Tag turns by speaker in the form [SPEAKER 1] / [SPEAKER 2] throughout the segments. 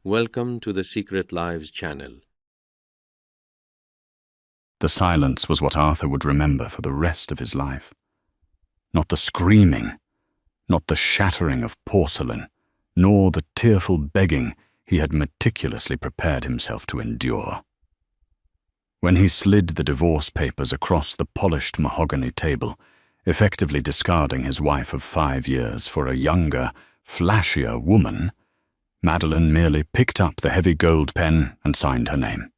[SPEAKER 1] Welcome to the Secret Lives channel.
[SPEAKER 2] The silence was what Arthur would remember for the rest of his life. Not the screaming, not the shattering of porcelain, nor the tearful begging he had meticulously prepared himself to endure. When he slid the divorce papers across the polished mahogany table, effectively discarding his wife of 5 years for a younger, flashier woman, Madeline merely picked up the heavy gold pen and signed her name.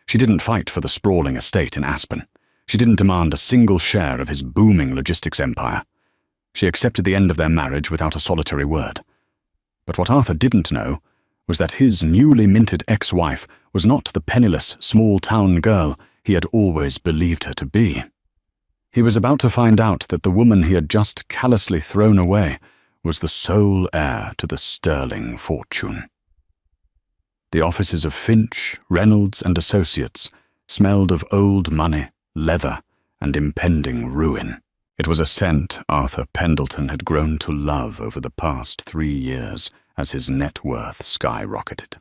[SPEAKER 2] She didn't fight for the sprawling estate in Aspen. She didn't demand a single share of his booming logistics empire. She accepted the end of their marriage without a solitary word. But what Arthur didn't know was that his newly minted ex-wife was not the penniless, small-town girl he had always believed her to be. He was about to find out that the woman he had just callously thrown away was the sole heir to the sterling fortune. The offices of Finch, Reynolds and Associates smelled of old money, leather, and impending ruin. It was a scent Arthur Pendleton had grown to love over the past 3 years as his net worth skyrocketed.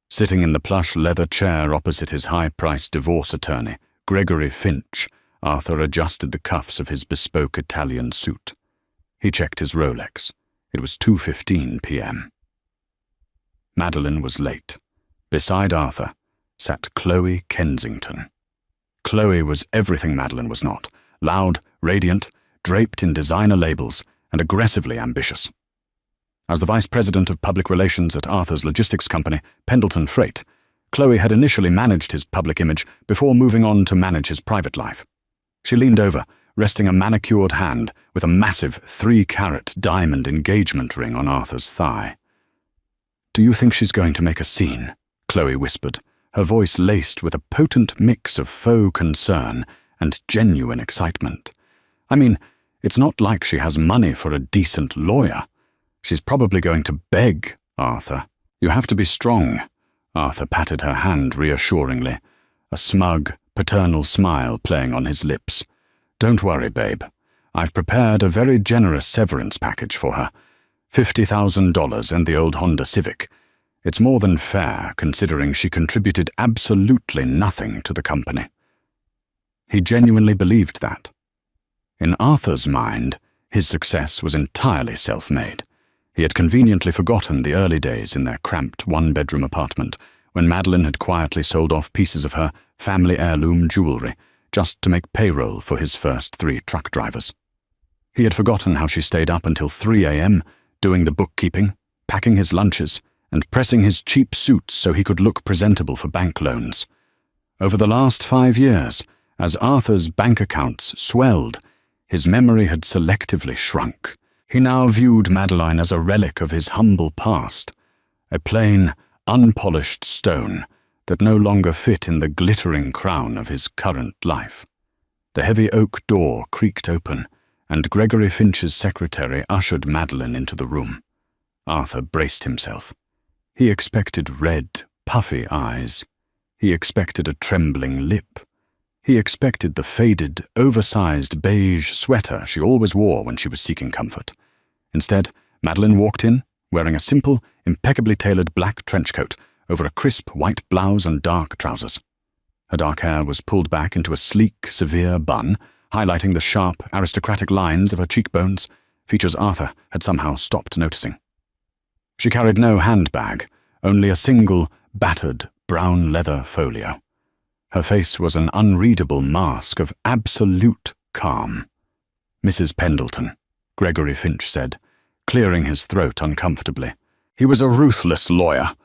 [SPEAKER 2] Sitting in the plush leather chair opposite his high-priced divorce attorney, Gregory Finch, Arthur adjusted the cuffs of his bespoke Italian suit. He checked his Rolex. It was 2:15 p.m. Madeline was late. Beside Arthur sat Chloe Kensington. Chloe was everything Madeline was not: loud, radiant, draped in designer labels, and aggressively ambitious. As the vice president of public relations at Arthur's logistics company, Pendleton Freight, Chloe had initially managed his public image before moving on to manage his private life. She leaned over, resting a manicured hand with a massive 3-carat diamond engagement ring on Arthur's thigh. "Do you think she's going to make a scene?" Chloe whispered, her voice laced with a potent mix of faux concern and genuine excitement. "I mean, it's not like she has money for a decent lawyer. She's probably going to beg, Arthur. You have to be strong." Arthur patted her hand reassuringly, a smug, paternal smile playing on his lips. "Don't worry, babe. I've prepared a very generous severance package for her. $50,000 and the old Honda Civic. It's more than fair, considering she contributed absolutely nothing to the company." He genuinely believed that. In Arthur's mind, his success was entirely self-made. He had conveniently forgotten the early days in their cramped one-bedroom apartment when Madeline had quietly sold off pieces of her family heirloom jewelry just to make payroll for his first 3 truck drivers. He had forgotten how she stayed up until 3 a.m., doing the bookkeeping, packing his lunches, and pressing his cheap suits so he could look presentable for bank loans. Over the last 5 years, as Arthur's bank accounts swelled, his memory had selectively shrunk. He now viewed Madeline as a relic of his humble past, a plain, unpolished stone that no longer fit in the glittering crown of his current life. The heavy oak door creaked open, and Gregory Finch's secretary ushered Madeline into the room. Arthur braced himself. He expected red, puffy eyes. He expected a trembling lip. He expected the faded, oversized beige sweater she always wore when she was seeking comfort. Instead, Madeline walked in, wearing a simple, impeccably tailored black trench coat over a crisp white blouse and dark trousers. Her dark hair was pulled back into a sleek, severe bun, highlighting the sharp, aristocratic lines of her cheekbones, features Arthur had somehow stopped noticing. She carried no handbag, only a single, battered, brown leather folio. Her face was an unreadable mask of absolute calm. "Mrs. Pendleton," Gregory Finch said, clearing his throat uncomfortably. He was a ruthless lawyer,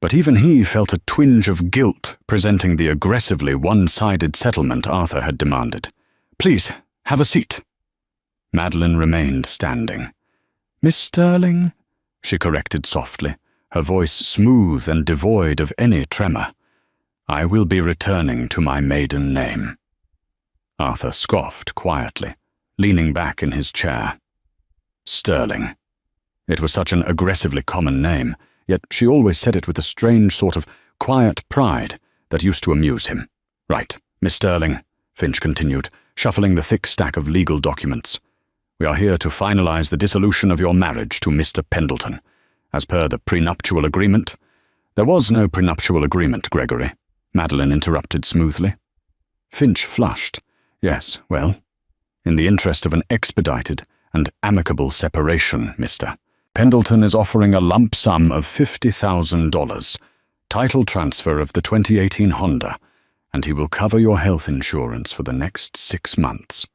[SPEAKER 2] but even he felt a twinge of guilt presenting the aggressively one-sided settlement Arthur had demanded. "Please, have a seat." Madeline remained standing. "Miss Sterling," she corrected softly, her voice smooth and devoid of any tremor. "I will be returning to my maiden name." Arthur scoffed quietly, leaning back in his chair. Sterling. It was such an aggressively common name, yet she always said it with a strange sort of quiet pride that used to amuse him. "Right, Miss Sterling," Finch continued, shuffling the thick stack of legal documents. "We are here to finalize the dissolution of your marriage to Mr. Pendleton, as per the prenuptial agreement. There was no prenuptial agreement, Gregory, Madeline interrupted smoothly. Finch flushed. Yes, well, in the interest of an expedited and amicable separation, mister, Pendleton is offering a lump sum of $50,000, title transfer of the 2018 Honda, and he will cover your health insurance for the next 6 months.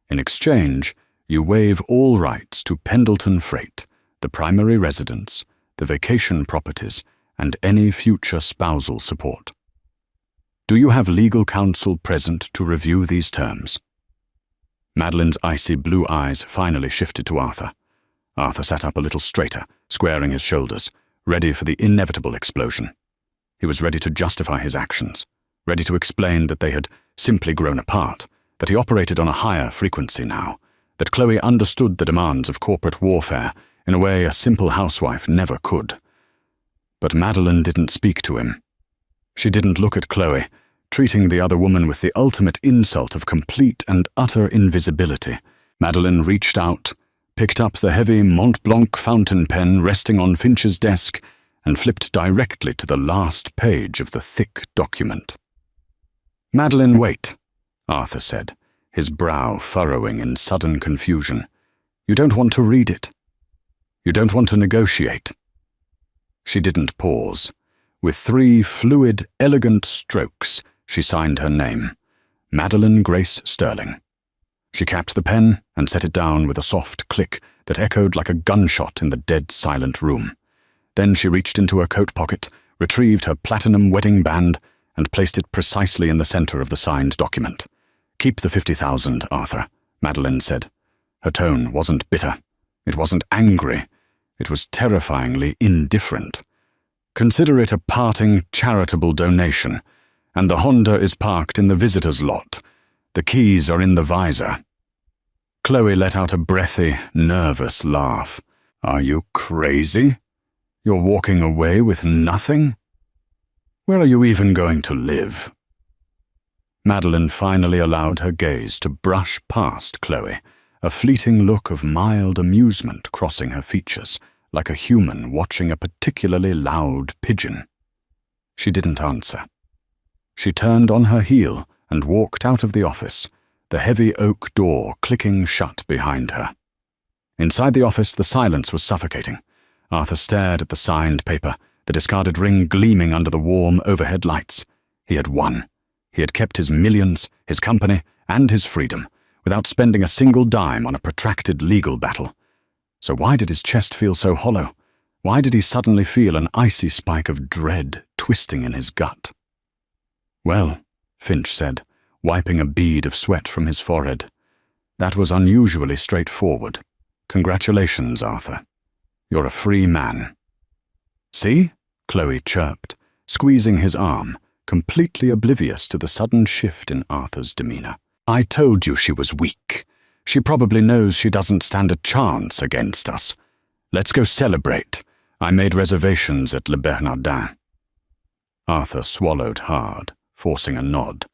[SPEAKER 2] In exchange, you waive all rights to Pendleton Freight, the primary residence, the vacation properties, and any future spousal support. Do you have legal counsel present to review these terms? Madeline's icy blue eyes finally shifted to Arthur. Arthur sat up a little straighter, squaring his shoulders, ready for the inevitable explosion. He was ready to justify his actions, ready to explain that they had simply grown apart, that he operated on a higher frequency now, that Chloe understood the demands of corporate warfare in a way a simple housewife never could. But Madeline didn't speak to him. She didn't look at Chloe, treating the other woman with the ultimate insult of complete and utter invisibility. Madeline reached out, picked up the heavy Mont Blanc fountain pen resting on Finch's desk, and flipped directly to the last page of the thick document. "Madeline, wait," Arthur said, his brow furrowing in sudden confusion. "You don't want to read it. You don't want to negotiate." She didn't pause. With 3 fluid, elegant strokes, she signed her name, Madeline Grace Sterling. She capped the pen and set it down with a soft click that echoed like a gunshot in the dead silent room. Then she reached into her coat pocket, retrieved her platinum wedding band, and placed it precisely in the center of the signed document. "Keep the 50,000, Arthur," Madeline said. Her tone wasn't bitter. It wasn't angry. It was terrifyingly indifferent. "Consider it a parting charitable donation, and the Honda is parked in the visitor's lot. The keys are in the visor." Chloe let out a breathy, nervous laugh. "Are you crazy? You're walking away with nothing? Where are you even going to live?" Madeline finally allowed her gaze to brush past Chloe, a fleeting look of mild amusement crossing her features, like a human watching a particularly loud pigeon. She didn't answer. She turned on her heel and walked out of the office, the heavy oak door clicking shut behind her. Inside the office, the silence was suffocating. Arthur stared at the signed paper, the discarded ring gleaming under the warm overhead lights. He had won. He had kept his millions, his company, and his freedom, without spending a single dime on a protracted legal battle. So why did his chest feel so hollow? Why did he suddenly feel an icy spike of dread twisting in his gut? "Well," Finch said, wiping a bead of sweat from his forehead, "that was unusually straightforward. Congratulations, Arthur. You're a free man." "See?" Chloe chirped, squeezing his arm, completely oblivious to the sudden shift in Arthur's demeanor. "I told you she was weak. She probably knows she doesn't stand a chance against us. Let's go celebrate. I made reservations at Le Bernardin." Arthur swallowed hard, forcing a nod.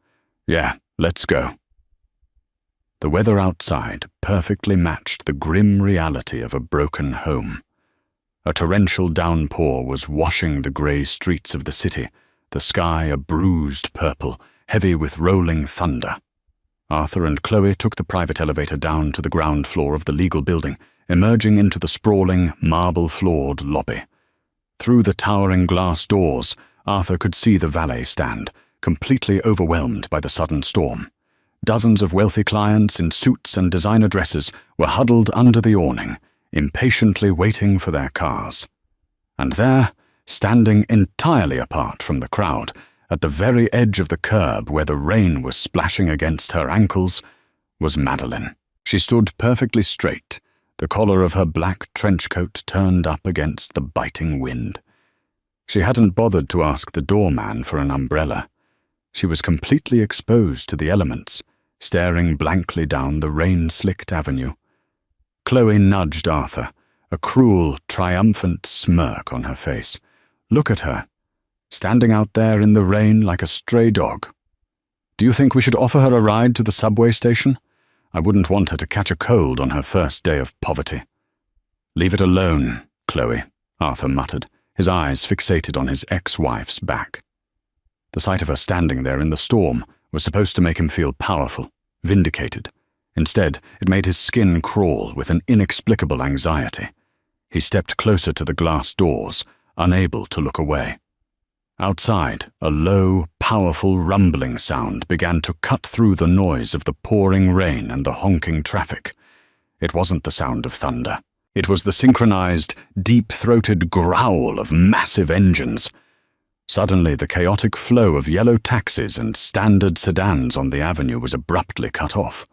[SPEAKER 2] "Yeah, let's go." The weather outside perfectly matched the grim reality of a broken home. A torrential downpour was washing the grey streets of the city, the sky a bruised purple, heavy with rolling thunder. Arthur and Chloe took the private elevator down to the ground floor of the legal building, emerging into the sprawling, marble-floored lobby. Through the towering glass doors, Arthur could see the valet stand, completely overwhelmed by the sudden storm. Dozens of wealthy clients in suits and designer dresses were huddled under the awning, impatiently waiting for their cars. And there, standing entirely apart from the crowd, at the very edge of the curb where the rain was splashing against her ankles, was Madeline. She stood perfectly straight, the collar of her black trench coat turned up against the biting wind. She hadn't bothered to ask the doorman for an umbrella. She was completely exposed to the elements, staring blankly down the rain-slicked avenue. Chloe nudged Arthur, a cruel, triumphant smirk on her face. "Look at her, standing out there in the rain like a stray dog. Do you think we should offer her a ride to the subway station? I wouldn't want her to catch a cold on her first day of poverty." "Leave it alone, Chloe," Arthur muttered, his eyes fixated on his ex-wife's back. The sight of her standing there in the storm was supposed to make him feel powerful, vindicated. Instead, it made his skin crawl with an inexplicable anxiety. He stepped closer to the glass doors, unable to look away. Outside, a low, powerful rumbling sound began to cut through the noise of the pouring rain and the honking traffic. It wasn't the sound of thunder. It was the synchronized, deep-throated growl of massive engines. Suddenly, the chaotic flow of yellow taxis and standard sedans on the avenue was abruptly cut off.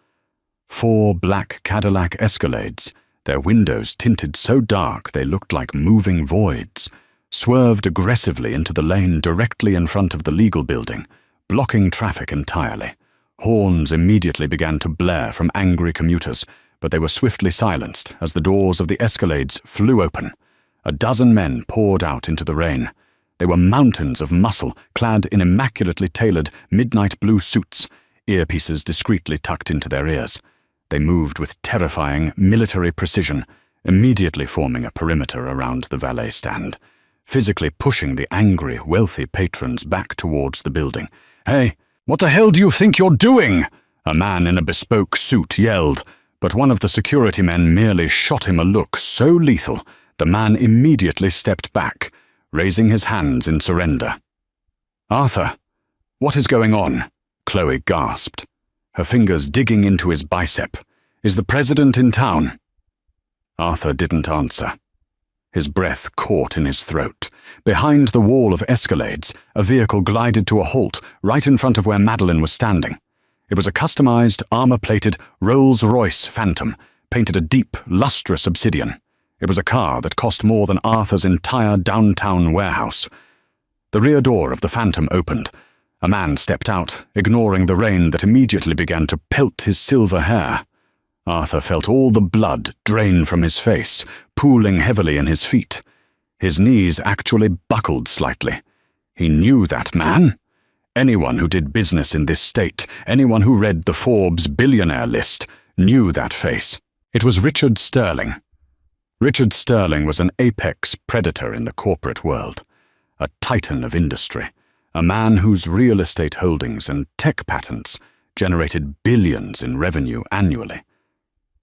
[SPEAKER 2] 4 black Cadillac Escalades, their windows tinted so dark they looked like moving voids, swerved aggressively into the lane directly in front of the legal building, blocking traffic entirely. Horns immediately began to blare from angry commuters, but they were swiftly silenced as the doors of the Escalades flew open. A dozen men poured out into the rain. They were mountains of muscle, clad in immaculately tailored midnight blue suits, earpieces discreetly tucked into their ears. They moved with terrifying military precision, immediately forming a perimeter around the valet stand, physically pushing the angry, wealthy patrons back towards the building. "Hey, what the hell do you think you're doing?" a man in a bespoke suit yelled, but one of the security men merely shot him a look so lethal the man immediately stepped back, raising his hands in surrender. "Arthur, what is going on?" Chloe gasped, her fingers digging into his bicep. "Is the president in town?" Arthur didn't answer. His breath caught in his throat. Behind the wall of Escalades, a vehicle glided to a halt right in front of where Madeline was standing. It was a customized, armor-plated Rolls-Royce Phantom, painted a deep, lustrous obsidian. It was a car that cost more than Arthur's entire downtown warehouse. The rear door of the Phantom opened. A man stepped out, ignoring the rain that immediately began to pelt his silver hair. Arthur felt all the blood drain from his face, pooling heavily in his feet. His knees actually buckled slightly. He knew that man. Anyone who did business in this state, anyone who read the Forbes billionaire list, knew that face. It was Richard Sterling. Richard Sterling was an apex predator in the corporate world, a titan of industry, a man whose real estate holdings and tech patents generated billions in revenue annually.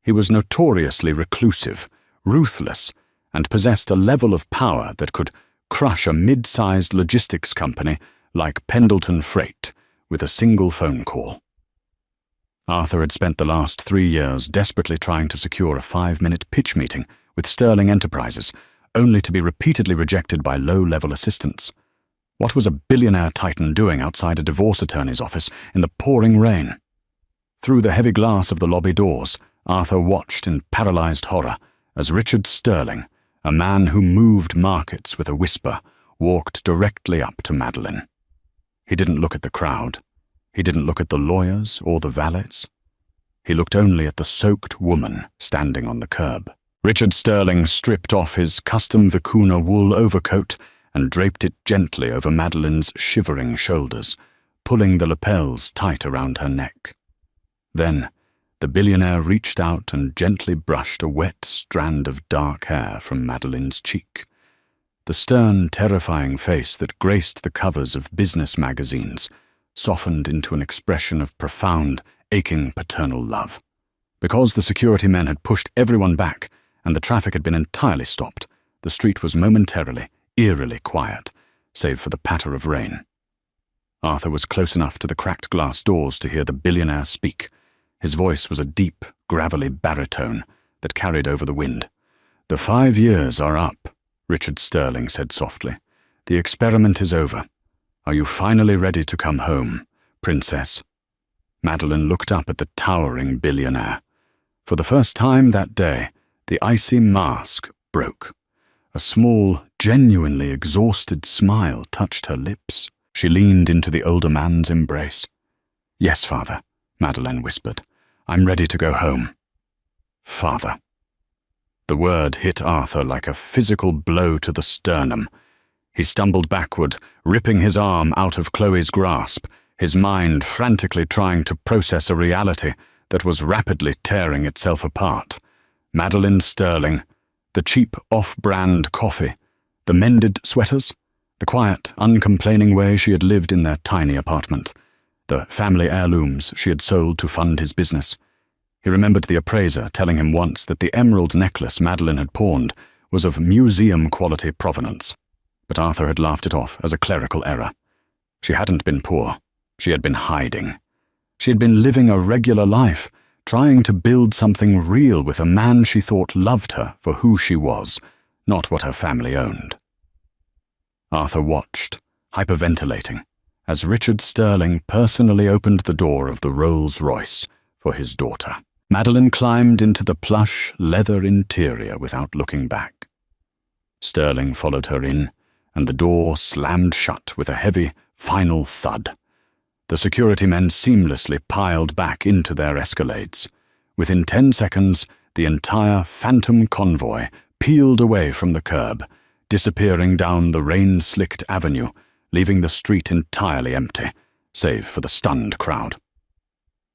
[SPEAKER 2] He was notoriously reclusive, ruthless, and possessed a level of power that could crush a mid-sized logistics company like Pendleton Freight with a single phone call. Arthur had spent the last 3 years desperately trying to secure a 5-minute pitch meeting with Sterling Enterprises, only to be repeatedly rejected by low-level assistants. What was a billionaire titan doing outside a divorce attorney's office in the pouring rain? Through the heavy glass of the lobby doors, Arthur watched in paralyzed horror as Richard Sterling, a man who moved markets with a whisper, walked directly up to Madeline. He didn't look at the crowd. He didn't look at the lawyers or the valets. He looked only at the soaked woman standing on the curb. Richard Sterling stripped off his custom vicuna wool overcoat and draped it gently over Madeline's shivering shoulders, pulling the lapels tight around her neck. Then, the billionaire reached out and gently brushed a wet strand of dark hair from Madeline's cheek. The stern, terrifying face that graced the covers of business magazines softened into an expression of profound, aching paternal love. Because the security men had pushed everyone back and the traffic had been entirely stopped, the street was momentarily, eerily quiet, save for the patter of rain. Arthur was close enough to the cracked glass doors to hear the billionaire speak. His voice was a deep, gravelly baritone that carried over the wind. "The 5 years are up," Richard Sterling said softly. "The experiment is over. Are you finally ready to come home, princess?" Madeline looked up at the towering billionaire. For the first time that day, the icy mask broke. A small, genuinely exhausted smile touched her lips. She leaned into the older man's embrace. "Yes, father," Madeline whispered. "I'm ready to go home." "Father." The word hit Arthur like a physical blow to the sternum. He stumbled backward, ripping his arm out of Chloe's grasp, his mind frantically trying to process a reality that was rapidly tearing itself apart. Madeline Sterling, the cheap off-brand coffee, The mended sweaters, the quiet, uncomplaining way she had lived in their tiny apartment, the family heirlooms she had sold to fund his business. He remembered the appraiser telling him once that the emerald necklace Madeline had pawned was of museum-quality provenance, but Arthur had laughed it off as a clerical error. She hadn't been poor. She had been hiding. She had been living a regular life, trying to build something real with a man she thought loved her for who she was, not what her family owned. Arthur watched, hyperventilating, as Richard Sterling personally opened the door of the Rolls-Royce for his daughter. Madeline climbed into the plush, leather interior without looking back. Sterling followed her in, and the door slammed shut with a heavy, final thud. The security men seamlessly piled back into their Escalades. Within 10 seconds, the entire phantom convoy peeled away from the curb, disappearing down the rain-slicked avenue, leaving the street entirely empty, save for the stunned crowd.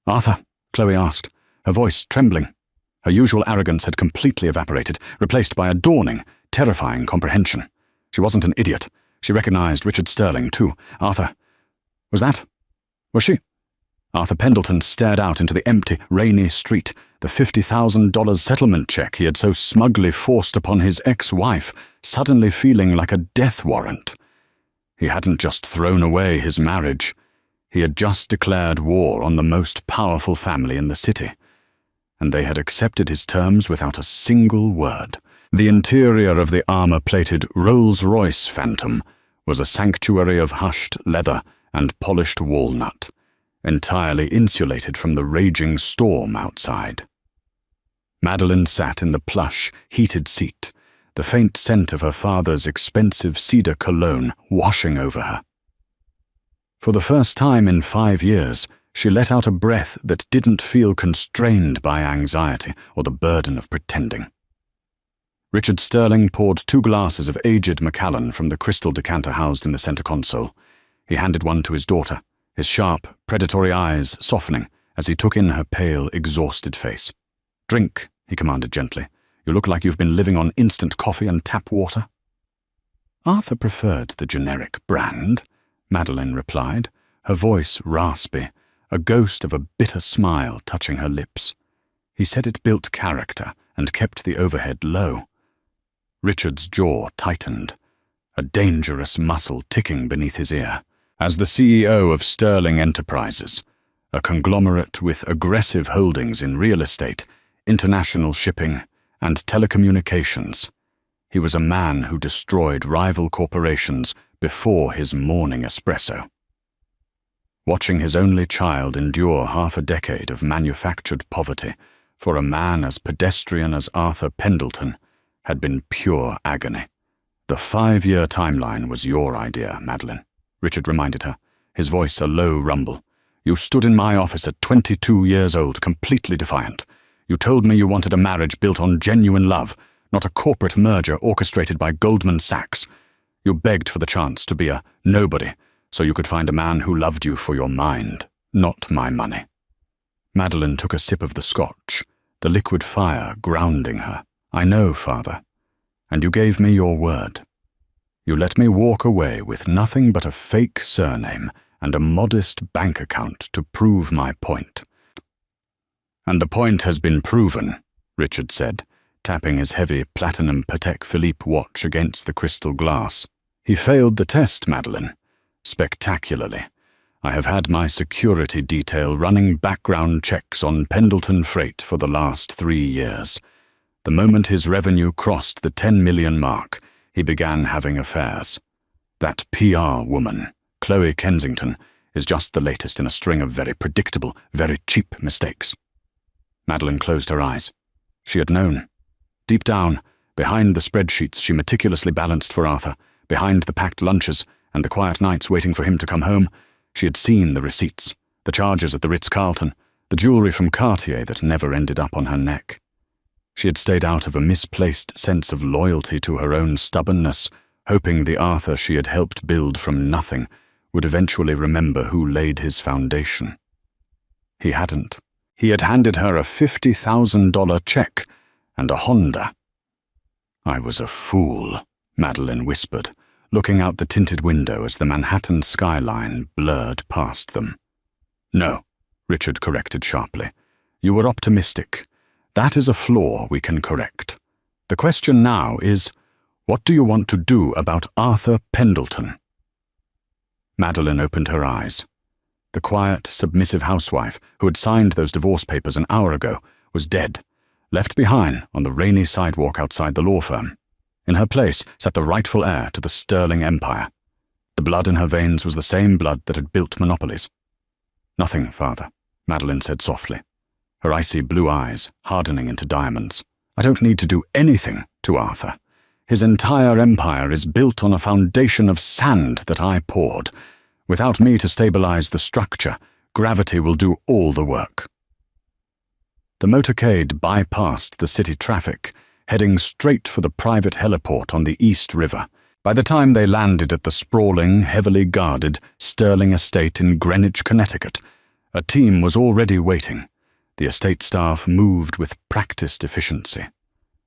[SPEAKER 2] "Arthur?" Chloe asked, her voice trembling. Her usual arrogance had completely evaporated, replaced by a dawning, terrifying comprehension. She wasn't an idiot. She recognized Richard Sterling, too. "Arthur, was she?" Arthur Pendleton stared out into the empty, rainy street, the $50,000 settlement check he had so smugly forced upon his ex-wife, suddenly feeling like a death warrant. He hadn't just thrown away his marriage. He had just declared war on the most powerful family in the city, and they had accepted his terms without a single word. The interior of the armor-plated Rolls-Royce Phantom was a sanctuary of hushed leather and polished walnut, entirely insulated from the raging storm outside. Madeline sat in the plush, heated seat, the faint scent of her father's expensive cedar cologne washing over her. For the first time in 5 years, she let out a breath that didn't feel constrained by anxiety or the burden of pretending. Richard Sterling poured 2 glasses of aged Macallan from the crystal decanter housed in the center console. He handed one to his daughter, his sharp, predatory eyes softening as he took in her pale, exhausted face. "Drink," he commanded gently. "You look like you've been living on instant coffee and tap water." Arthur preferred the generic brand, Madeline replied, her voice raspy, a ghost of a bitter smile touching her lips. He said it built character and kept the overhead low. Richard's jaw tightened, a dangerous muscle ticking beneath his ear. As the CEO of Sterling Enterprises, a conglomerate with aggressive holdings in real estate, international shipping, and telecommunications, he was a man who destroyed rival corporations before his morning espresso. Watching his only child endure half a decade of manufactured poverty for a man as pedestrian as Arthur Pendleton had been pure agony. "The 5-year timeline was your idea, Madeline," Richard reminded her, his voice a low rumble. "You stood in my office at 22 years old, completely defiant. You told me you wanted a marriage built on genuine love, not a corporate merger orchestrated by Goldman Sachs. You begged for the chance to be a nobody, so you could find a man who loved you for your mind, not my money." Madeline took a sip of the scotch, the liquid fire grounding her. "I know, Father, and you gave me your word. You let me walk away with nothing but a fake surname and a modest bank account to prove my point." "And the point has been proven," Richard said, tapping his heavy platinum Patek Philippe watch against the crystal glass. "He failed the test, Madeline. Spectacularly. I have had my security detail running background checks on Pendleton Freight for the last 3 years. The moment his revenue crossed the 10 million mark, he began having affairs. That PR woman, Chloe Kensington, is just the latest in a string of very predictable, very cheap mistakes." Madeline closed her eyes. She had known. Deep down, behind the spreadsheets she meticulously balanced for Arthur, behind the packed lunches and the quiet nights waiting for him to come home, she had seen the receipts, the charges at the Ritz-Carlton, the jewelry from Cartier that never ended up on her neck. She had stayed out of a misplaced sense of loyalty to her own stubbornness, hoping the Arthur she had helped build from nothing would eventually remember who laid his foundation. He hadn't. He had handed her a $50,000 check and a Honda. "I was a fool," Madeline whispered, looking out the tinted window as the Manhattan skyline blurred past them. No, Richard corrected sharply. You were optimistic. That is a flaw we can correct. The question now is, what do you want to do about Arthur Pendleton? Madeline opened her eyes. The quiet, submissive housewife who had signed those divorce papers an hour ago was dead, left behind on the rainy sidewalk outside the law firm. In her place sat the rightful heir to the Sterling Empire. The blood in her veins was the same blood that had built monopolies. Nothing, Father, Madeline said softly, her icy blue eyes hardening into diamonds. I don't need to do anything to Arthur. His entire empire is built on a foundation of sand that I poured. Without me to stabilize the structure, gravity will do all the work. The motorcade bypassed the city traffic, heading straight for the private heliport on the East River. By the time they landed at the sprawling, heavily guarded Sterling estate in Greenwich, Connecticut, a team was already waiting. The estate staff moved with practiced efficiency.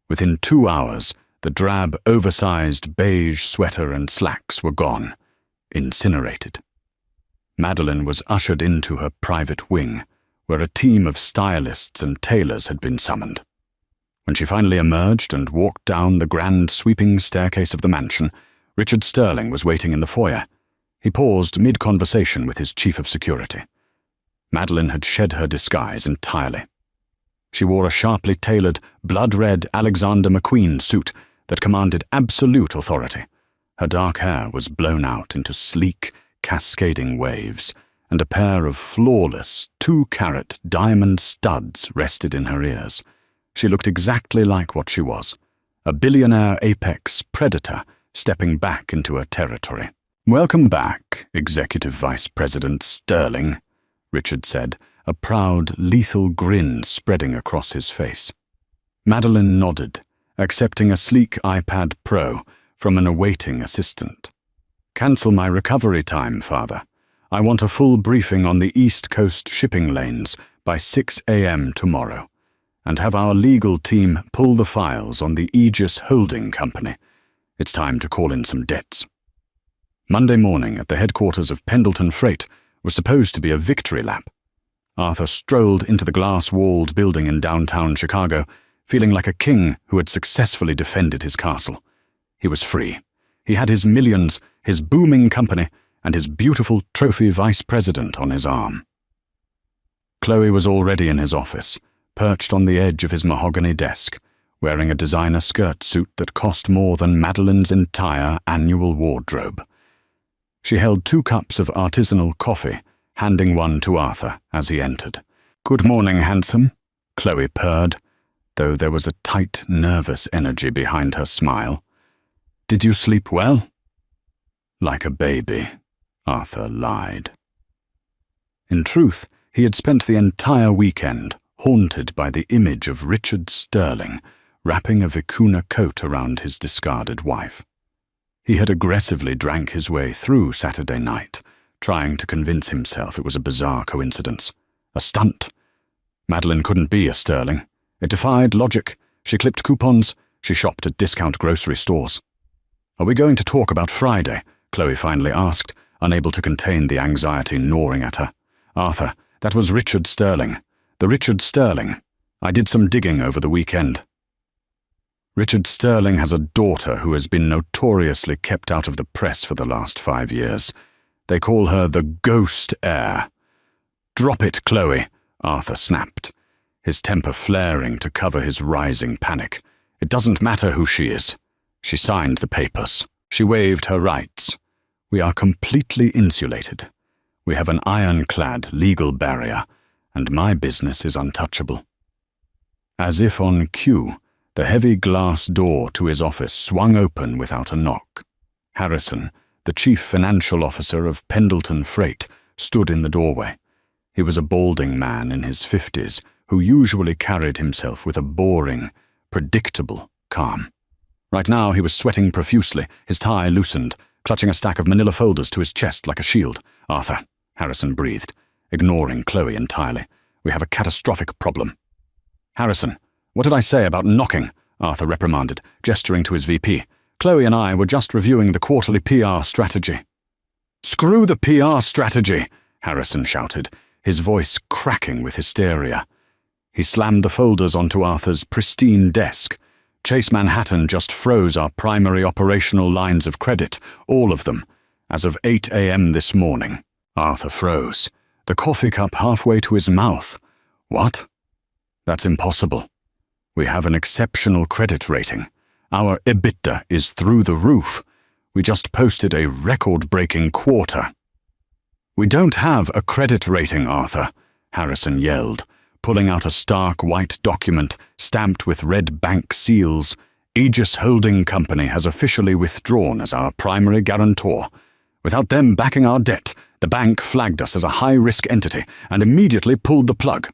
[SPEAKER 2] Within 2 hours, the drab, oversized beige sweater and slacks were gone, incinerated. Madeline was ushered into her private wing, where a team of stylists and tailors had been summoned. When she finally emerged and walked down the grand sweeping staircase of the mansion, Richard Sterling was waiting in the foyer. He paused mid-conversation with his chief of security. Madeline had shed her disguise entirely. She wore a sharply tailored, blood-red Alexander McQueen suit that commanded absolute authority. Her dark hair was blown out into sleek, cascading waves, and a pair of flawless, 2-carat diamond studs rested in her ears. She looked exactly like what she was, a billionaire apex predator stepping back into her territory. Welcome back, Executive Vice President Sterling, Richard said, a proud, lethal grin spreading across his face. Madeline nodded, accepting a sleek iPad Pro from an awaiting assistant. Cancel my recovery time, Father. I want a full briefing on the East Coast shipping lanes by 6 a.m. tomorrow, and have our legal team pull the files on the Aegis Holding Company. It's time to call in some debts. Monday morning at the headquarters of Pendleton Freight was supposed to be a victory lap. Arthur strolled into the glass-walled building in downtown Chicago, feeling like a king who had successfully defended his castle. He was free. He had his millions, his booming company, and his beautiful trophy vice president on his arm. Chloe was already in his office, perched on the edge of his mahogany desk, wearing a designer skirt suit that cost more than Madeline's entire annual wardrobe. She held 2 cups of artisanal coffee, handing one to Arthur as he entered. "Good morning, handsome," Chloe purred, though there was a tight, nervous energy behind her smile. "Did you sleep well?" "Like a baby," Arthur lied. In truth, he had spent the entire weekend haunted by the image of Richard Sterling wrapping a vicuna coat around his discarded wife. He had aggressively drank his way through Saturday night, trying to convince himself it was a bizarre coincidence. A stunt. Madeline couldn't be a Sterling. It defied logic. She clipped coupons. She shopped at discount grocery stores. "Are we going to talk about Friday?" Chloe finally asked, unable to contain the anxiety gnawing at her. "Arthur, that was Richard Sterling. The Richard Sterling. I did some digging over the weekend." Richard Sterling has a daughter who has been notoriously kept out of the press for the last 5 years. They call her the Ghost Heir. "Drop it, Chloe," Arthur snapped, his temper flaring to cover his rising panic. "It doesn't matter who she is. She signed the papers. She waived her rights. We are completely insulated. We have an ironclad legal barrier, and my business is untouchable." As if on cue, the heavy glass door to his office swung open without a knock. Harrison, the chief financial officer of Pendleton Freight, stood in the doorway. He was a balding man in his 50s who usually carried himself with a boring, predictable calm. Right now he was sweating profusely, his tie loosened, clutching a stack of manila folders to his chest like a shield. "Arthur," Harrison breathed, ignoring Chloe entirely. "We have a catastrophic problem." "Harrison, what did I say about knocking?" Arthur reprimanded, gesturing to his VP. Chloe and I were just reviewing the quarterly PR strategy." "Screw the PR strategy," Harrison shouted, his voice cracking with hysteria. He slammed the folders onto Arthur's pristine desk. Chase Manhattan just froze our primary operational lines of credit, all of them, as of 8 a.m. this morning. Arthur froze, the coffee cup halfway to his mouth. "What? That's impossible. We have an exceptional credit rating. Our EBITDA is through the roof. We just posted a record-breaking quarter." "We don't have a credit rating, Arthur," Harrison yelled, pulling out a stark white document stamped with red bank seals. "Aegis Holding Company has officially withdrawn as our primary guarantor. Without them backing our debt, the bank flagged us as a high-risk entity and immediately pulled the plug."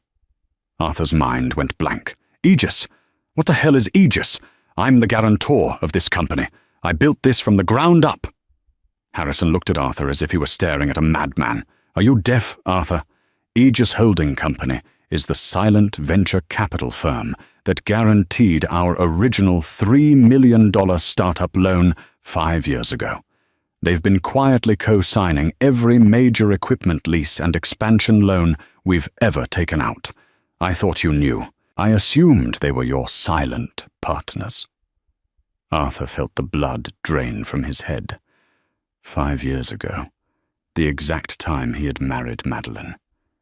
[SPEAKER 2] Arthur's mind went blank. "Aegis? What the hell is Aegis? I'm the guarantor of this company. I built this from the ground up." Harrison looked at Arthur as if he were staring at a madman. "Are you deaf, Arthur? Aegis Holding Company is the silent venture capital firm that guaranteed our original $3 million startup loan 5 years ago. They've been quietly co-signing every major equipment lease and expansion loan we've ever taken out. I thought you knew. I assumed they were your silent partners." Arthur felt the blood drain from his head. 5 years ago, the exact time he had married Madeline,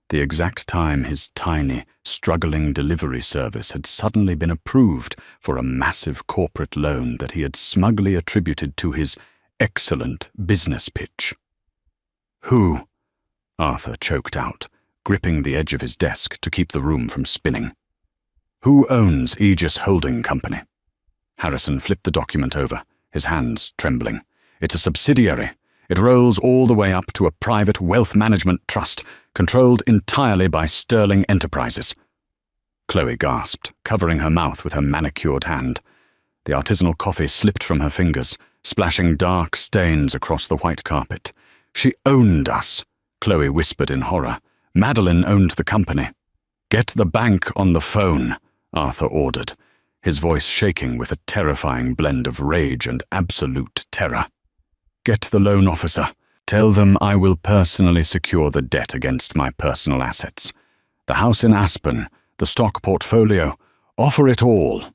[SPEAKER 2] the exact time his tiny, struggling delivery service had suddenly been approved for a massive corporate loan that he had smugly attributed to his excellent business pitch. "Who?" Arthur choked out, gripping the edge of his desk to keep the room from spinning. "Who owns Aegis Holding Company?" Harrison flipped the document over, his hands trembling. "It's a subsidiary. It rolls all the way up to a private wealth management trust, controlled entirely by Sterling Enterprises." Chloe gasped, covering her mouth with her manicured hand. The artisanal coffee slipped from her fingers, splashing dark stains across the white carpet. "She owned us," Chloe whispered in horror. "Madeline owned the company." "Get the bank on the phone," Arthur ordered, his voice shaking with a terrifying blend of rage and absolute terror. "Get the loan officer. Tell them I will personally secure the debt against my personal assets. The house in Aspen, the stock portfolio, offer it all."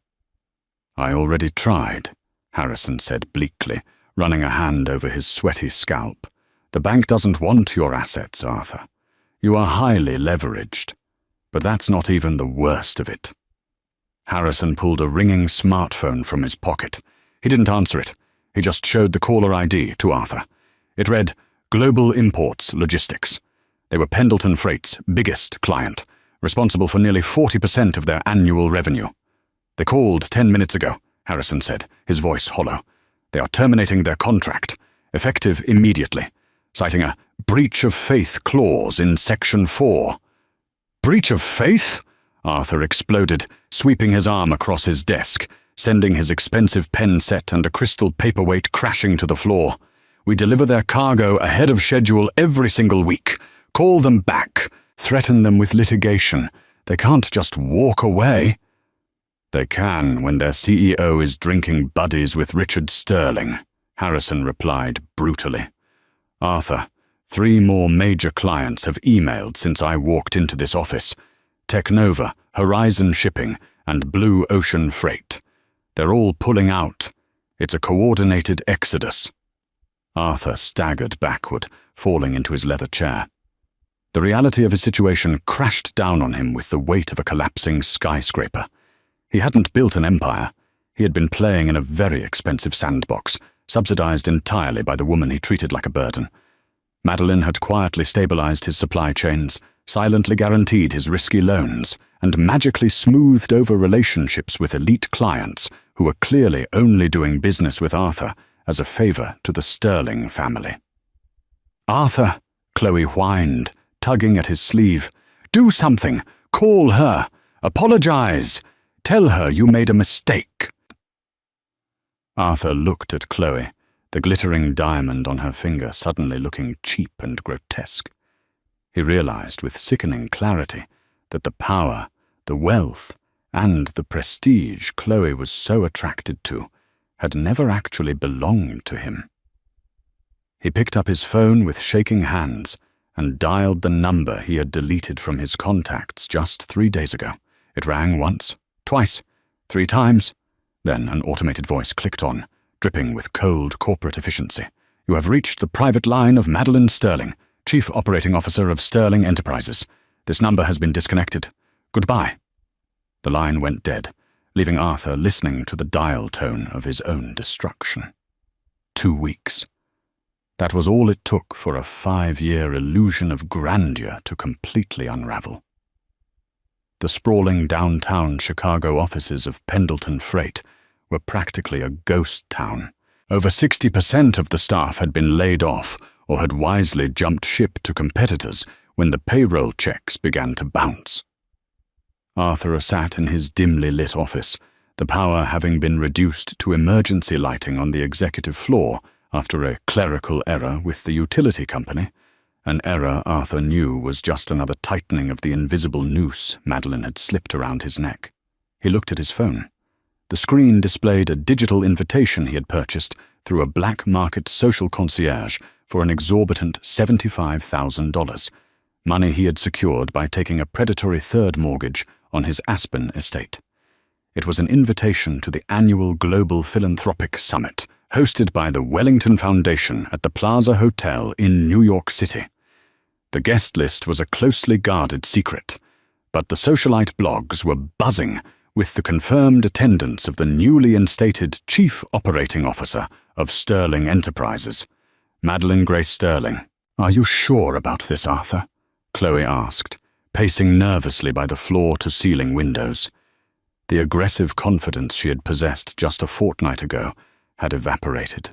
[SPEAKER 2] "I already tried," Harrison said bleakly, running a hand over his sweaty scalp. "The bank doesn't want your assets, Arthur. You are highly leveraged. But that's not even the worst of it." Harrison pulled a ringing smartphone from his pocket. He didn't answer it. He just showed the caller ID to Arthur. It read, "Global Imports Logistics." They were Pendleton Freight's biggest client, responsible for nearly 40% of their annual revenue. "They called 10 minutes ago," Harrison said, his voice hollow. "They are terminating their contract, effective immediately, citing a breach of faith clause in Section 4. "Breach of faith?" Arthur exploded, sweeping his arm across his desk, sending his expensive pen set and a crystal paperweight crashing to the floor. "We deliver their cargo ahead of schedule every single week. Call them back. Threaten them with litigation. They can't just walk away." "They can when their CEO is drinking buddies with Richard Sterling," Harrison replied brutally. "Arthur, 3 more major clients have emailed since I walked into this office. Technova, Horizon Shipping, and Blue Ocean Freight. They're all pulling out. It's a coordinated exodus." Arthur staggered backward, falling into his leather chair. The reality of his situation crashed down on him with the weight of a collapsing skyscraper. He hadn't built an empire. He had been playing in a very expensive sandbox, subsidized entirely by the woman he treated like a burden. Madeline had quietly stabilized his supply chains, silently guaranteed his risky loans, and magically smoothed over relationships with elite clients who were clearly only doing business with Arthur as a favor to the Sterling family. "Arthur," Chloe whined, tugging at his sleeve. "Do something. Call her. Apologize. Tell her you made a mistake." Arthur looked at Chloe, the glittering diamond on her finger suddenly looking cheap and grotesque. He realized with sickening clarity that the power, the wealth, and the prestige Chloe was so attracted to had never actually belonged to him. He picked up his phone with shaking hands and dialed the number he had deleted from his contacts just 3 days ago. It rang once, twice, 3 times. Then an automated voice clicked on, dripping with cold corporate efficiency. "You have reached the private line of Madeline Sterling, Chief Operating Officer of Sterling Enterprises. This number has been disconnected. Goodbye." The line went dead, leaving Arthur listening to the dial tone of his own destruction. 2 weeks. That was all it took for a 5-year illusion of grandeur to completely unravel. The sprawling downtown Chicago offices of Pendleton Freight were practically a ghost town. Over 60% of the staff had been laid off or had wisely jumped ship to competitors when the payroll checks began to bounce. Arthur sat in his dimly lit office, the power having been reduced to emergency lighting on the executive floor after a clerical error with the utility company, an error Arthur knew was just another tightening of the invisible noose Madeline had slipped around his neck. He looked at his phone. The screen displayed a digital invitation he had purchased through a black market social concierge for an exorbitant $75,000, money he had secured by taking a predatory third mortgage on his Aspen estate. It was an invitation to the annual Global Philanthropic Summit, hosted by the Wellington Foundation at the Plaza Hotel in New York City. The guest list was a closely guarded secret, but the socialite blogs were buzzing with the confirmed attendance of the newly instated Chief Operating Officer of Sterling Enterprises, Madeline Grace Sterling. "Are you sure about this, Arthur?" Chloe asked, pacing nervously by the floor-to-ceiling windows. The aggressive confidence she had possessed just a fortnight ago had evaporated.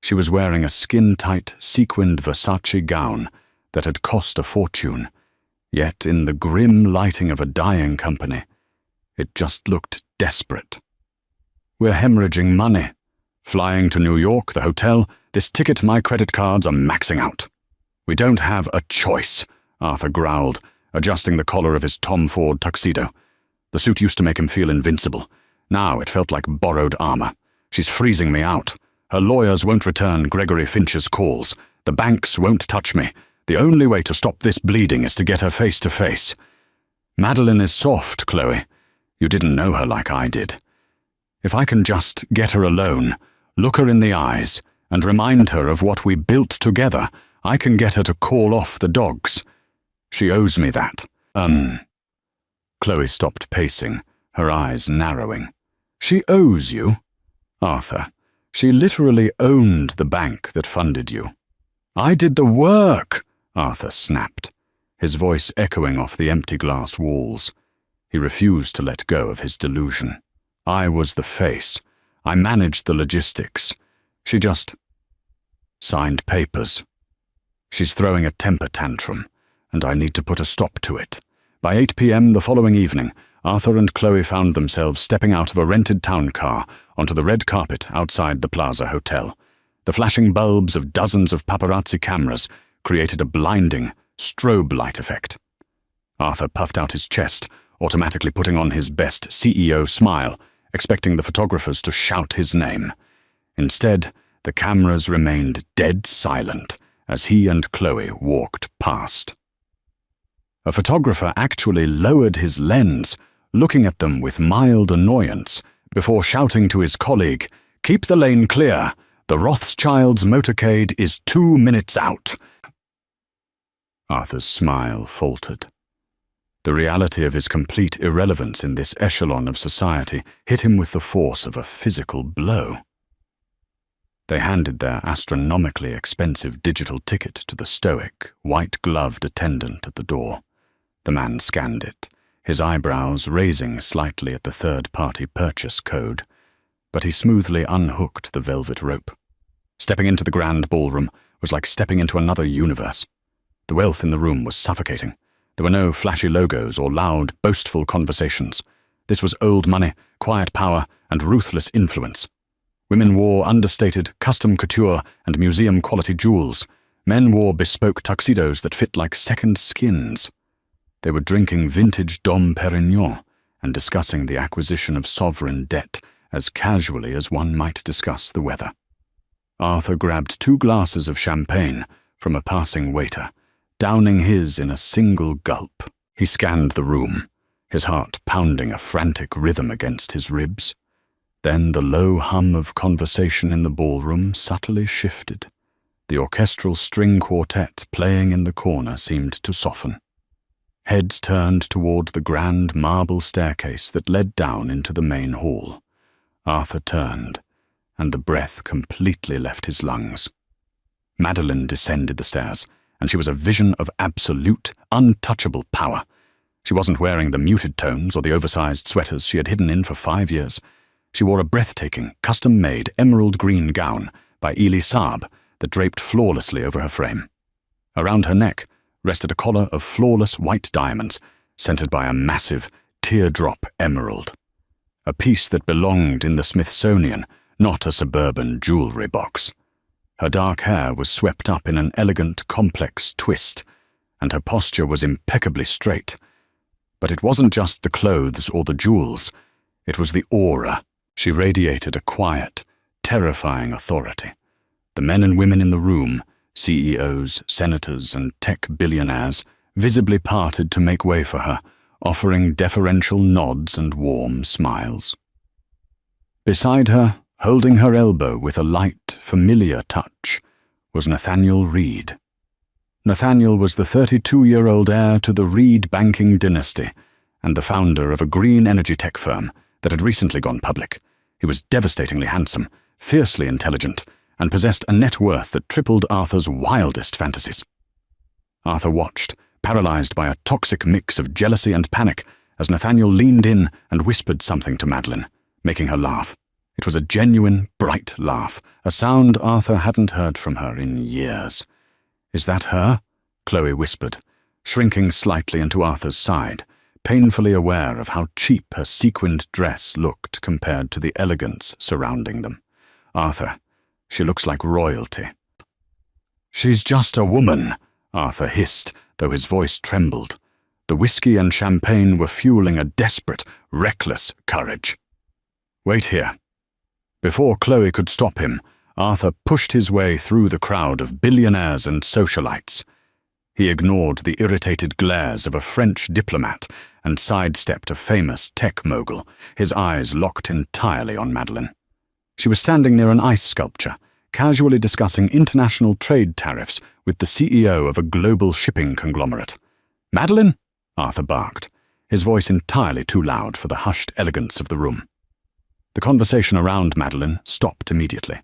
[SPEAKER 2] She was wearing a skin-tight, sequined Versace gown that had cost a fortune, yet in the grim lighting of a dying company, it just looked desperate. "We're hemorrhaging money. Flying to New York, the hotel, this ticket my credit cards are maxing out." "We don't have a choice," Arthur growled, adjusting the collar of his Tom Ford tuxedo. The suit used to make him feel invincible. Now it felt like borrowed armor. "She's freezing me out. Her lawyers won't return Gregory Finch's calls. The banks won't touch me. The only way to stop this bleeding is to get her face to face." "Madeline is soft, Chloe. You didn't know her like I did. If I can just get her alone, look her in the eyes, and remind her of what we built together, I can get her to call off the dogs. She owes me that." Chloe stopped pacing, her eyes narrowing. "She owes you?" "Arthur, she literally owned the bank that funded you." "I did the work," Arthur snapped, his voice echoing off the empty glass walls. He refused to let go of his delusion. "I was the face. I managed the logistics. She just signed papers. She's throwing a temper tantrum, and I need to put a stop to it." By 8 p.m. the following evening, Arthur and Chloe found themselves stepping out of a rented town car onto the red carpet outside the Plaza Hotel. The flashing bulbs of dozens of paparazzi cameras created a blinding, strobe light effect. Arthur puffed out his chest, automatically putting on his best CEO smile, expecting the photographers to shout his name. Instead, the cameras remained dead silent as he and Chloe walked past. A photographer actually lowered his lens, looking at them with mild annoyance, before shouting to his colleague, "Keep the lane clear. The Rothschilds' motorcade is 2 minutes out." Arthur's smile faltered. The reality of his complete irrelevance in this echelon of society hit him with the force of a physical blow. They handed their astronomically expensive digital ticket to the stoic, white-gloved attendant at the door. The man scanned it, his eyebrows raising slightly at the third-party purchase code, but he smoothly unhooked the velvet rope. Stepping into the grand ballroom was like stepping into another universe. The wealth in the room was suffocating. There were no flashy logos or loud, boastful conversations. This was old money, quiet power, and ruthless influence. Women wore understated, custom couture and museum-quality jewels. Men wore bespoke tuxedos that fit like second skins. They were drinking vintage Dom Perignon and discussing the acquisition of sovereign debt as casually as one might discuss the weather. Arthur grabbed 2 glasses of champagne from a passing waiter, downing his in a single gulp. He scanned the room, his heart pounding a frantic rhythm against his ribs. Then the low hum of conversation in the ballroom subtly shifted. The orchestral string quartet playing in the corner seemed to soften. Heads turned toward the grand marble staircase that led down into the main hall. Arthur turned, and the breath completely left his lungs. Madeline descended the stairs, and she was a vision of absolute, untouchable power. She wasn't wearing the muted tones or the oversized sweaters she had hidden in for 5 years. She wore a breathtaking, custom-made emerald green gown by Elie Saab that draped flawlessly over her frame. Around her neck rested a collar of flawless white diamonds, centered by a massive, teardrop emerald. A piece that belonged in the Smithsonian, not a suburban jewelry box. Her dark hair was swept up in an elegant, complex twist, and her posture was impeccably straight. But it wasn't just the clothes or the jewels, it was the aura. She radiated a quiet, terrifying authority. The men and women in the room, CEOs, senators, and tech billionaires, visibly parted to make way for her, offering deferential nods and warm smiles. Beside her, holding her elbow with a light, familiar touch, was Nathaniel Reed. Nathaniel was the 32-year-old heir to the Reed banking dynasty and the founder of a green energy tech firm that had recently gone public. He was devastatingly handsome, fiercely intelligent, and possessed a net worth that tripled Arthur's wildest fantasies. Arthur watched, paralyzed by a toxic mix of jealousy and panic, as Nathaniel leaned in and whispered something to Madeline, making her laugh. It was a genuine, bright laugh, a sound Arthur hadn't heard from her in years. "Is that her?" Chloe whispered, shrinking slightly into Arthur's side, painfully aware of how cheap her sequined dress looked compared to the elegance surrounding them. "Arthur, she looks like royalty." "She's just a woman," Arthur hissed, though his voice trembled. The whiskey and champagne were fueling a desperate, reckless courage. "Wait here." Before Chloe could stop him, Arthur pushed his way through the crowd of billionaires and socialites. He ignored the irritated glares of a French diplomat and sidestepped a famous tech mogul, his eyes locked entirely on Madeline. She was standing near an ice sculpture, casually discussing international trade tariffs with the CEO of a global shipping conglomerate. "Madeline?" Arthur barked, his voice entirely too loud for the hushed elegance of the room. The conversation around Madeline stopped immediately.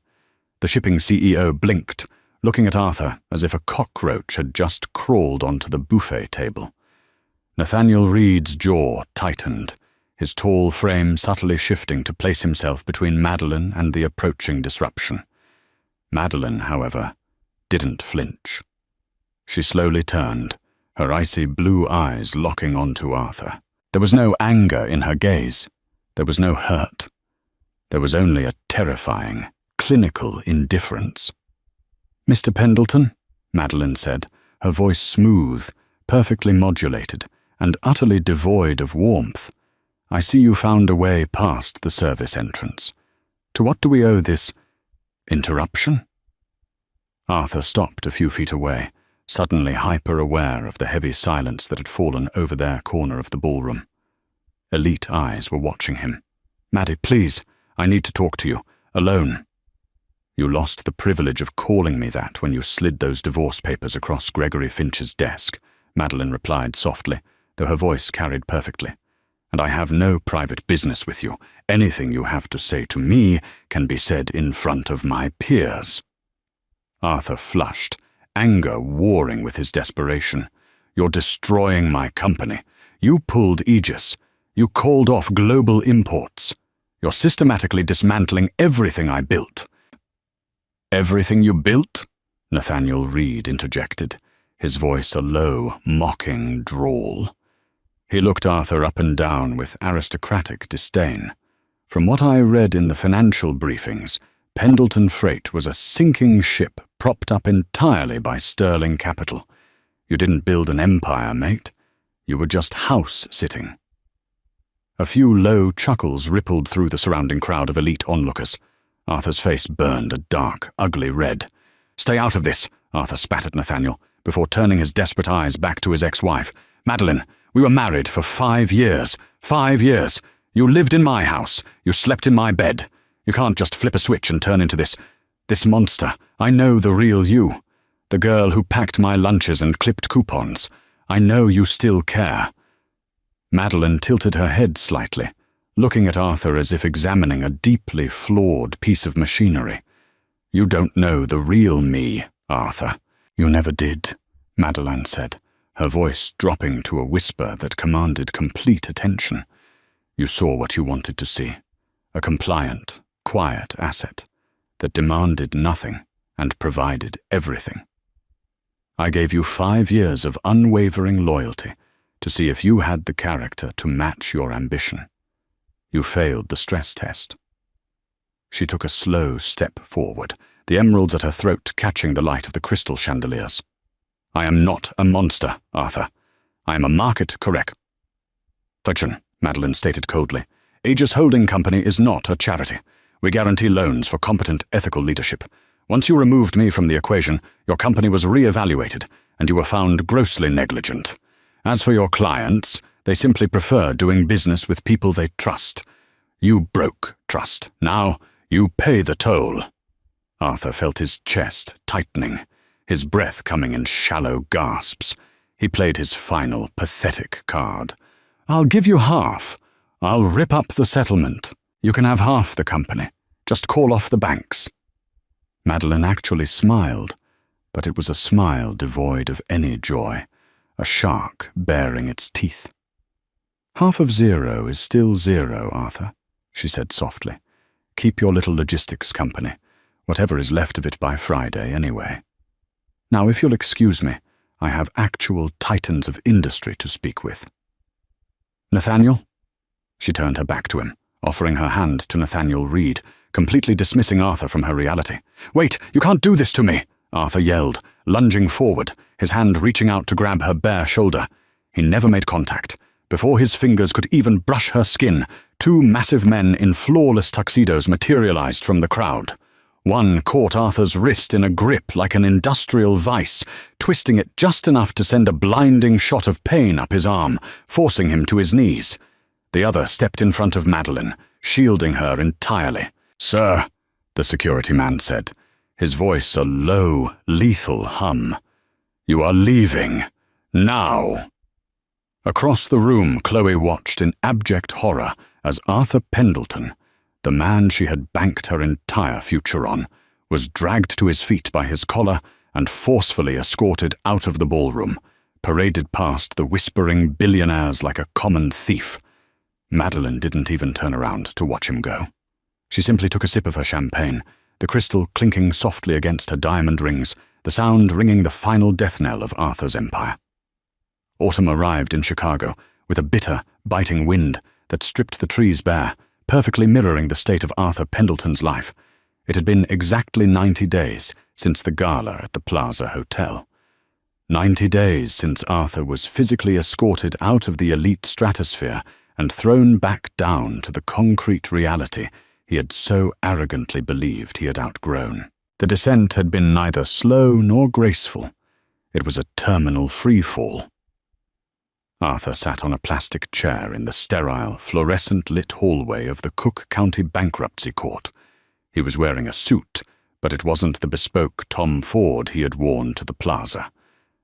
[SPEAKER 2] The shipping CEO blinked, looking at Arthur as if a cockroach had just crawled onto the buffet table. Nathaniel Reed's jaw tightened, his tall frame subtly shifting to place himself between Madeline and the approaching disruption. Madeline, however, didn't flinch. She slowly turned, her icy blue eyes locking onto Arthur. There was no anger in her gaze. There was no hurt. There was only a terrifying, clinical indifference. "Mr. Pendleton," Madeline said, her voice smooth, perfectly modulated, and utterly devoid of warmth. "I see you found a way past the service entrance. To what do we owe this interruption?" Arthur stopped a few feet away, suddenly hyper-aware of the heavy silence that had fallen over their corner of the ballroom. Elite eyes were watching him. "Maddie, please, I need to talk to you, alone." "You lost the privilege of calling me that when you slid those divorce papers across Gregory Finch's desk," Madeline replied softly, though her voice carried perfectly. "And I have no private business with you. Anything you have to say to me can be said in front of my peers." Arthur flushed, anger warring with his desperation. "You're destroying my company. You pulled Aegis. You called off global imports. You're systematically dismantling everything I built." "Everything you built?" Nathaniel Reed interjected, his voice a low, mocking drawl. He looked Arthur up and down with aristocratic disdain. "From what I read in the financial briefings, Pendleton Freight was a sinking ship propped up entirely by sterling capital. You didn't build an empire, mate. You were just house-sitting." A few low chuckles rippled through the surrounding crowd of elite onlookers. Arthur's face burned a dark, ugly red. "Stay out of this," Arthur spat at Nathaniel, before turning his desperate eyes back to his ex-wife. "Madeline, we were married for 5 years. 5 years. You lived in my house. You slept in my bed. You can't just flip a switch and turn into this monster. I know the real you. The girl who packed my lunches and clipped coupons. I know you still care." Madeline tilted her head slightly, looking at Arthur as if examining a deeply flawed piece of machinery. "You don't know the real me, Arthur." "You never did," Madeline said, her voice dropping to a whisper that commanded complete attention. "You saw what you wanted to see. A compliant, quiet asset that demanded nothing and provided everything. I gave you 5 years of unwavering loyalty to see if you had the character to match your ambition. You failed the stress test." She took a slow step forward, the emeralds at her throat catching the light of the crystal chandeliers. "I am not a monster, Arthur. I am a market correct." "Section," Madeline stated coldly. "Aegis Holding Company is not a charity. We guarantee loans for competent ethical leadership. Once you removed me from the equation, your company was re-evaluated, and you were found grossly negligent. As for your clients, they simply prefer doing business with people they trust. You broke trust. Now you pay the toll." Arthur felt his chest tightening, his breath coming in shallow gasps. He played his final, pathetic card. "I'll give you half. I'll rip up the settlement. You can have half the company. Just call off the banks." Madeline actually smiled, but it was a smile devoid of any joy, a shark baring its teeth. "Half of 0 is still 0, Arthur," she said softly. "Keep your little logistics company, whatever is left of it by Friday anyway. Now, if you'll excuse me, I have actual titans of industry to speak with." "Nathaniel?" She turned her back to him, offering her hand to Nathaniel Reed, completely dismissing Arthur from her reality. "Wait, you can't do this to me!" Arthur yelled, lunging forward, his hand reaching out to grab her bare shoulder. He never made contact. Before his fingers could even brush her skin, 2 massive men in flawless tuxedos materialized from the crowd. One caught Arthur's wrist in a grip like an industrial vice, twisting it just enough to send a blinding shot of pain up his arm, forcing him to his knees. The other stepped in front of Madeline, shielding her entirely. "Sir," the security man said, his voice a low, lethal hum. "You are leaving. Now." Across the room, Chloe watched in abject horror as Arthur Pendleton, the man she had banked her entire future on, was dragged to his feet by his collar and forcefully escorted out of the ballroom, paraded past the whispering billionaires like a common thief. Madeline didn't even turn around to watch him go. She simply took a sip of her champagne, the crystal clinking softly against her diamond rings, the sound ringing the final death knell of Arthur's empire. Autumn arrived in Chicago, with a bitter, biting wind that stripped the trees bare, perfectly mirroring the state of Arthur Pendleton's life. It had been exactly 90 days since the gala at the Plaza Hotel. 90 days since Arthur was physically escorted out of the elite stratosphere and thrown back down to the concrete reality he had so arrogantly believed he had outgrown. The descent had been neither slow nor graceful. It was a terminal free-fall. Arthur sat on a plastic chair in the sterile, fluorescent-lit hallway of the Cook County Bankruptcy Court. He was wearing a suit, but it wasn't the bespoke Tom Ford he had worn to the plaza.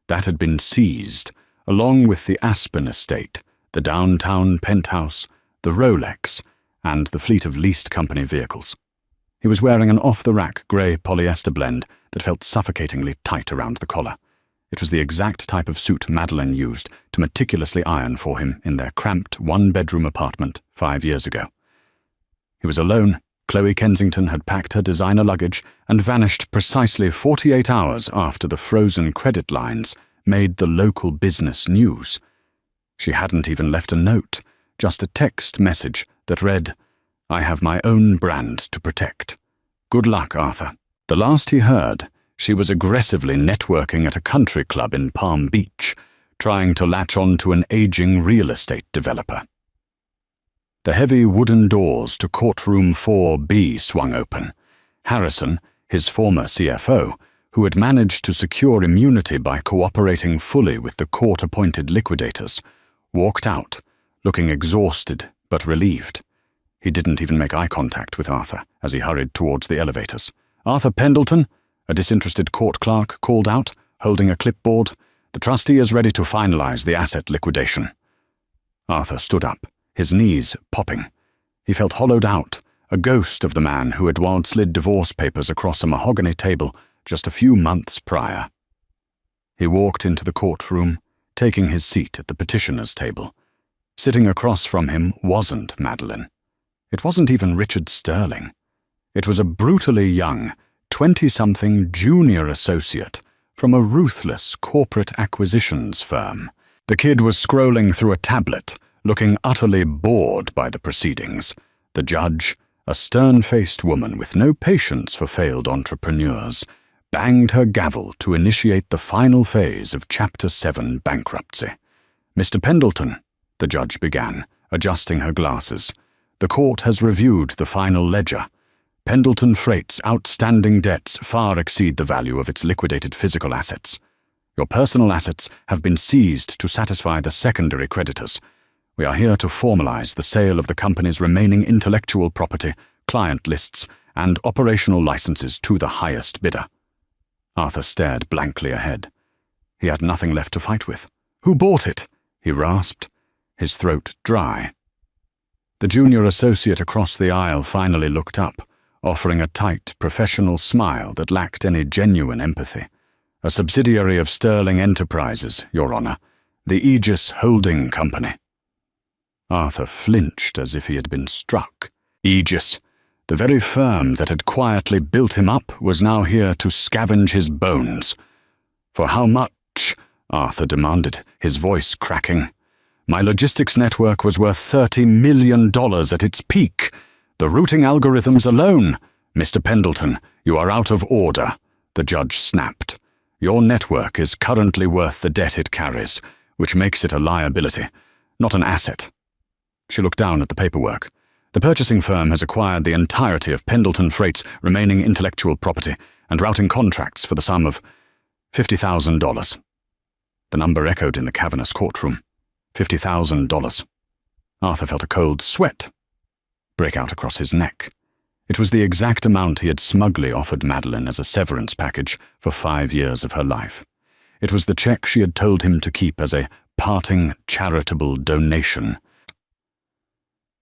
[SPEAKER 2] That had been seized, along with the Aspen estate, the downtown penthouse, the Rolex, and the fleet of leased company vehicles. He was wearing an off-the-rack grey polyester blend that felt suffocatingly tight around the collar. It was the exact type of suit Madeline used to meticulously iron for him in their cramped one-bedroom apartment 5 years ago. He was alone. Chloe Kensington had packed her designer luggage and vanished precisely 48 hours after the frozen credit lines made the local business news. She hadn't even left a note, just a text message that read, "I have my own brand to protect. Good luck, Arthur." The last he heard, she was aggressively networking at a country club in Palm Beach, trying to latch on to an aging real estate developer. The heavy wooden doors to Courtroom 4B swung open. Harrison, his former CFO, who had managed to secure immunity by cooperating fully with the court-appointed liquidators, walked out, looking exhausted but relieved. He didn't even make eye contact with Arthur as he hurried towards the elevators. "Arthur Pendleton," a disinterested court clerk called out, holding a clipboard. "The trustee is ready to finalize the asset liquidation." Arthur stood up, his knees popping. He felt hollowed out, a ghost of the man who had slid divorce papers across a mahogany table just a few months prior. He walked into the courtroom, taking his seat at the petitioner's table. Sitting across from him wasn't Madeline. It wasn't even Richard Sterling. It was a brutally young, 20-something junior associate from a ruthless corporate acquisitions firm. The kid was scrolling through a tablet, looking utterly bored by the proceedings. The judge, a stern-faced woman with no patience for failed entrepreneurs, banged her gavel to initiate the final phase of Chapter 7 bankruptcy. "Mr. Pendleton," the judge began, adjusting her glasses, "the court has reviewed the final ledger. Pendleton Freight's outstanding debts far exceed the value of its liquidated physical assets. Your personal assets have been seized to satisfy the secondary creditors. We are here to formalize the sale of the company's remaining intellectual property, client lists, and operational licenses to the highest bidder." Arthur stared blankly ahead. He had nothing left to fight with. "Who bought it?" he rasped, his throat dry. The junior associate across the aisle finally looked up, offering a tight, professional smile that lacked any genuine empathy. "A subsidiary of Sterling Enterprises, Your Honor, the Aegis Holding Company." Arthur flinched as if he had been struck. Aegis, the very firm that had quietly built him up, was now here to scavenge his bones. "For how much?" Arthur demanded, his voice cracking. "My logistics network was worth $30 million at its peak. The routing algorithms alone—" "Mr. Pendleton, you are out of order," the judge snapped. "Your network is currently worth the debt it carries, which makes it a liability, not an asset." She looked down at the paperwork. "The purchasing firm has acquired the entirety of Pendleton Freight's remaining intellectual property and routing contracts for the sum of $50,000. The number echoed in the cavernous courtroom. $50,000. Arthur felt a cold sweat break out across his neck. It was the exact amount he had smugly offered Madeline as a severance package for 5 years of her life. It was the check she had told him to keep as a parting charitable donation.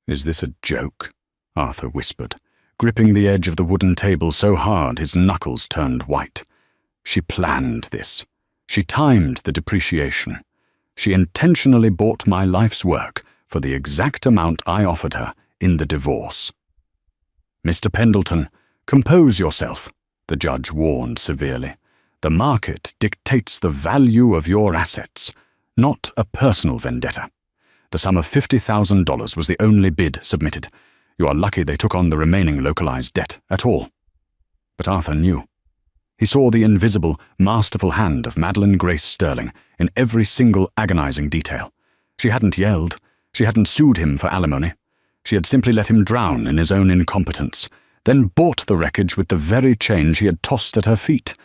[SPEAKER 2] "Is this a joke?" Arthur whispered, gripping the edge of the wooden table so hard his knuckles turned white. She planned this. She timed the depreciation. She intentionally bought my life's work for the exact amount I offered her in the divorce. "Mr. Pendleton, compose yourself," the judge warned severely. "The market dictates the value of your assets, not a personal vendetta. The sum of $50,000 was the only bid submitted. You are lucky they took on the remaining localized debt at all." But Arthur knew. He saw the invisible, masterful hand of Madeline Grace Sterling in every single agonizing detail. She hadn't yelled. She hadn't sued him for alimony. She had simply let him drown in his own incompetence, then bought the wreckage with the very change he had tossed at her feet.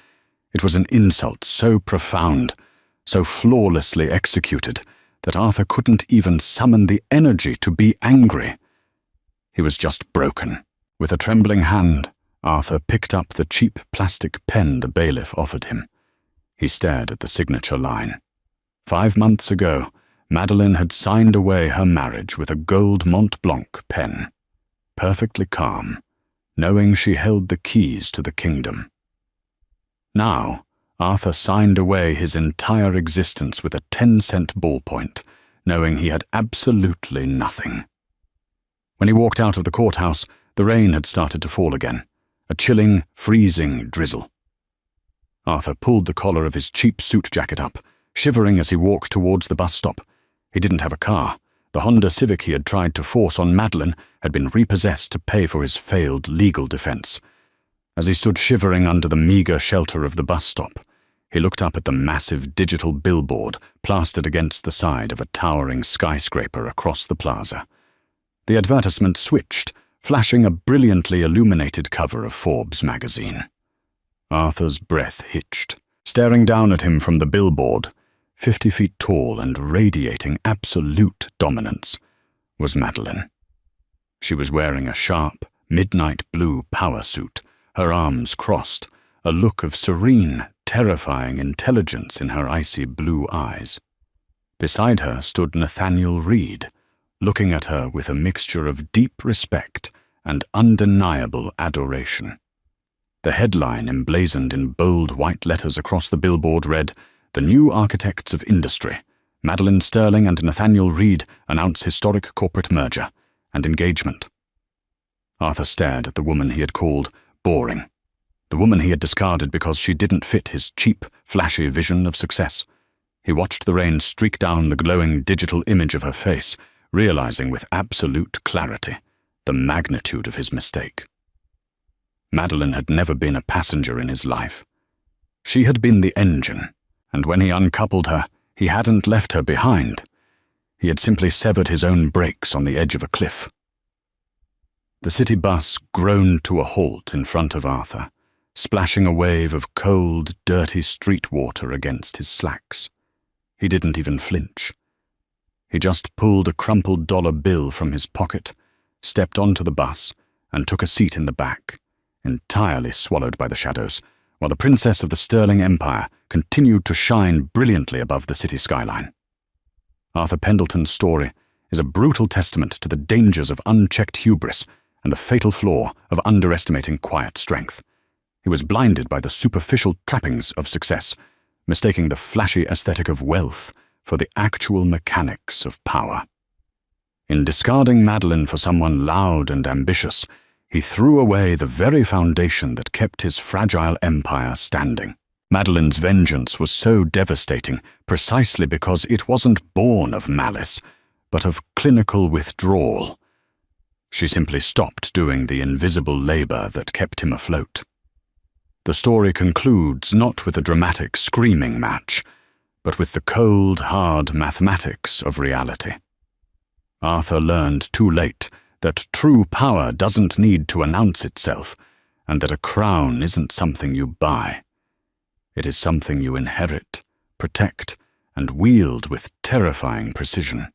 [SPEAKER 2] It was an insult so profound, so flawlessly executed, that Arthur couldn't even summon the energy to be angry. He was just broken. With a trembling hand, Arthur picked up the cheap plastic pen the bailiff offered him. He stared at the signature line. 5 months ago, Madeline had signed away her marriage with a gold Mont Blanc pen, perfectly calm, knowing she held the keys to the kingdom. Now, Arthur signed away his entire existence with a 10-cent ballpoint, knowing he had absolutely nothing. When he walked out of the courthouse, the rain had started to fall again, a chilling, freezing drizzle. Arthur pulled the collar of his cheap suit jacket up, shivering as he walked towards the bus stop. He didn't have a car. The Honda Civic he had tried to force on Madeline had been repossessed to pay for his failed legal defense. As he stood shivering under the meager shelter of the bus stop, he looked up at the massive digital billboard plastered against the side of a towering skyscraper across the plaza. The advertisement switched, flashing a brilliantly illuminated cover of Forbes magazine. Arthur's breath hitched. Staring down at him from the billboard, 50 feet tall and radiating absolute dominance, was Madeline. She was wearing a sharp, midnight blue power suit, her arms crossed, a look of serene, terrifying intelligence in her icy blue eyes. Beside her stood Nathaniel Reed, looking at her with a mixture of deep respect and undeniable adoration. The headline, emblazoned in bold white letters across the billboard, read, "The New Architects of Industry. Madeline Sterling and Nathaniel Reed announce historic corporate merger and engagement." Arthur stared at the woman he had called boring, the woman he had discarded because she didn't fit his cheap, flashy vision of success. He watched the rain streak down the glowing digital image of her face, realizing with absolute clarity the magnitude of his mistake. Madeline had never been a passenger in his life. She had been the engine, and when he uncoupled her, he hadn't left her behind. He had simply severed his own brakes on the edge of a cliff. The city bus groaned to a halt in front of Arthur, splashing a wave of cold, dirty street water against his slacks. He didn't even flinch. He just pulled a crumpled dollar bill from his pocket, stepped onto the bus, and took a seat in the back, entirely swallowed by the shadows, while the princess of the Sterling Empire continued to shine brilliantly above the city skyline. Arthur Pendleton's story is a brutal testament to the dangers of unchecked hubris and the fatal flaw of underestimating quiet strength. He was blinded by the superficial trappings of success, mistaking the flashy aesthetic of wealth for the actual mechanics of power. In discarding Madeline for someone loud and ambitious, he threw away the very foundation that kept his fragile empire standing. Madeline's vengeance was so devastating precisely because it wasn't born of malice, but of clinical withdrawal. She simply stopped doing the invisible labor that kept him afloat. The story concludes not with a dramatic screaming match, but with the cold, hard mathematics of reality. Arthur learned too late that true power doesn't need to announce itself, and that a crown isn't something you buy. It is something you inherit, protect, and wield with terrifying precision.